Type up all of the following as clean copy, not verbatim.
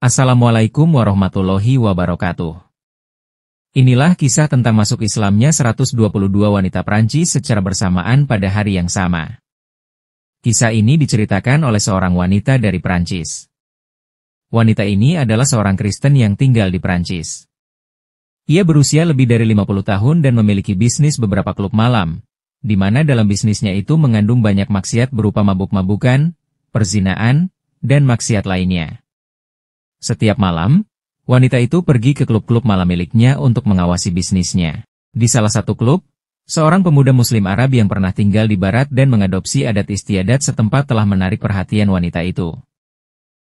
Assalamualaikum warahmatullahi wabarakatuh. Inilah kisah tentang masuk Islamnya 122 wanita Prancis secara bersamaan pada hari yang sama. Kisah ini diceritakan oleh seorang wanita dari Prancis. Wanita ini adalah seorang Kristen yang tinggal di Prancis. Ia berusia lebih dari 50 tahun dan memiliki bisnis beberapa klub malam, di mana dalam bisnisnya itu mengandung banyak maksiat berupa mabuk-mabukan, perzinaan, dan maksiat lainnya. Setiap malam, wanita itu pergi ke klub-klub malam miliknya untuk mengawasi bisnisnya. Di salah satu klub, seorang pemuda Muslim Arab yang pernah tinggal di barat dan mengadopsi adat istiadat setempat telah menarik perhatian wanita itu.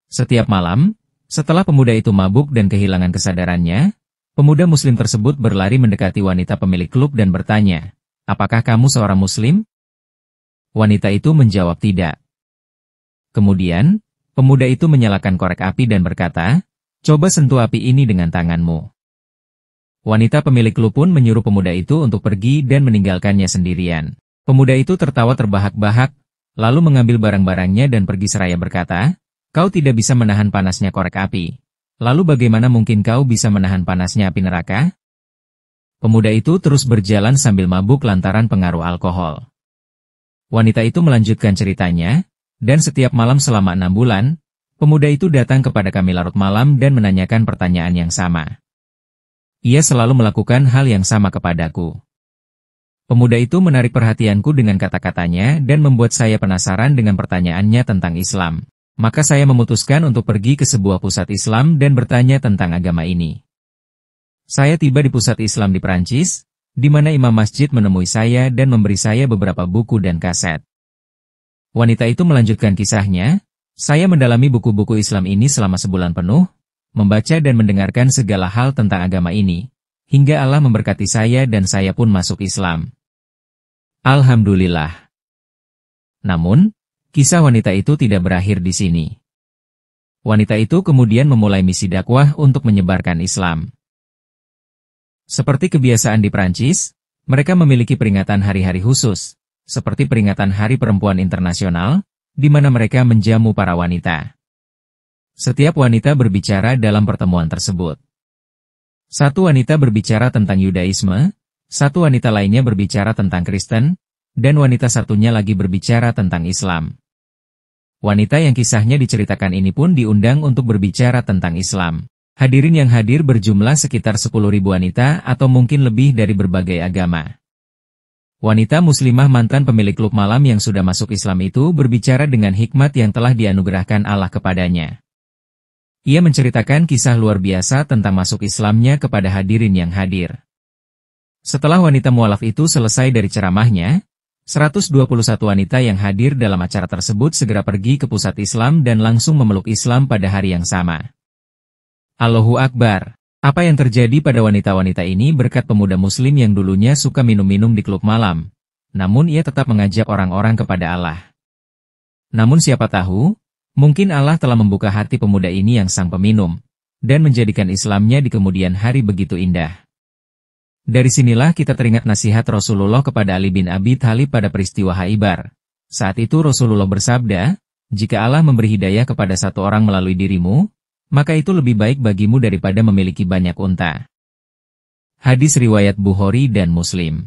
Setiap malam, setelah pemuda itu mabuk dan kehilangan kesadarannya, pemuda Muslim tersebut berlari mendekati wanita pemilik klub dan bertanya, "Apakah kamu seorang Muslim?" Wanita itu menjawab tidak. Kemudian, pemuda itu menyalakan korek api dan berkata, "Coba sentuh api ini dengan tanganmu." Wanita pemilik klub pun menyuruh pemuda itu untuk pergi dan meninggalkannya sendirian. Pemuda itu tertawa terbahak-bahak, lalu mengambil barang-barangnya dan pergi seraya berkata, "Kau tidak bisa menahan panasnya korek api. Lalu bagaimana mungkin kau bisa menahan panasnya api neraka?" Pemuda itu terus berjalan sambil mabuk lantaran pengaruh alkohol. Wanita itu melanjutkan ceritanya, dan setiap malam selama 6 bulan, pemuda itu datang kepada kami larut malam dan menanyakan pertanyaan yang sama. Ia selalu melakukan hal yang sama kepadaku. Pemuda itu menarik perhatianku dengan kata-katanya dan membuat saya penasaran dengan pertanyaannya tentang Islam. Maka saya memutuskan untuk pergi ke sebuah pusat Islam dan bertanya tentang agama ini. Saya tiba di pusat Islam di Prancis, di mana imam masjid menemui saya dan memberi saya beberapa buku dan kaset. Wanita itu melanjutkan kisahnya, "Saya mendalami buku-buku Islam ini selama sebulan penuh, membaca dan mendengarkan segala hal tentang agama ini, hingga Allah memberkati saya dan saya pun masuk Islam. Alhamdulillah." Namun, kisah wanita itu tidak berakhir di sini. Wanita itu kemudian memulai misi dakwah untuk menyebarkan Islam. Seperti kebiasaan di Prancis, mereka memiliki peringatan hari-hari khusus, seperti peringatan Hari Perempuan Internasional, di mana mereka menjamu para wanita. Setiap wanita berbicara dalam pertemuan tersebut. Satu wanita berbicara tentang Yudaisme, satu wanita lainnya berbicara tentang Kristen, dan wanita satunya lagi berbicara tentang Islam. Wanita yang kisahnya diceritakan ini pun diundang untuk berbicara tentang Islam. Hadirin yang hadir berjumlah sekitar 10.000 wanita atau mungkin lebih dari berbagai agama. Wanita muslimah mantan pemilik klub malam yang sudah masuk Islam itu berbicara dengan hikmat yang telah dianugerahkan Allah kepadanya. Ia menceritakan kisah luar biasa tentang masuk Islamnya kepada hadirin yang hadir. Setelah wanita mualaf itu selesai dari ceramahnya, 121 wanita yang hadir dalam acara tersebut segera pergi ke pusat Islam dan langsung memeluk Islam pada hari yang sama. Allahu Akbar. Apa yang terjadi pada wanita-wanita ini berkat pemuda muslim yang dulunya suka minum-minum di klub malam. Namun ia tetap mengajak orang-orang kepada Allah. Namun siapa tahu, mungkin Allah telah membuka hati pemuda ini yang sang peminum, dan menjadikan Islamnya di kemudian hari begitu indah. Dari sinilah kita teringat nasihat Rasulullah kepada Ali bin Abi Thalib pada peristiwa Khaibar. Saat itu Rasulullah bersabda, "Jika Allah memberi hidayah kepada satu orang melalui dirimu, maka itu lebih baik bagimu daripada memiliki banyak unta." Hadis riwayat Bukhari dan Muslim.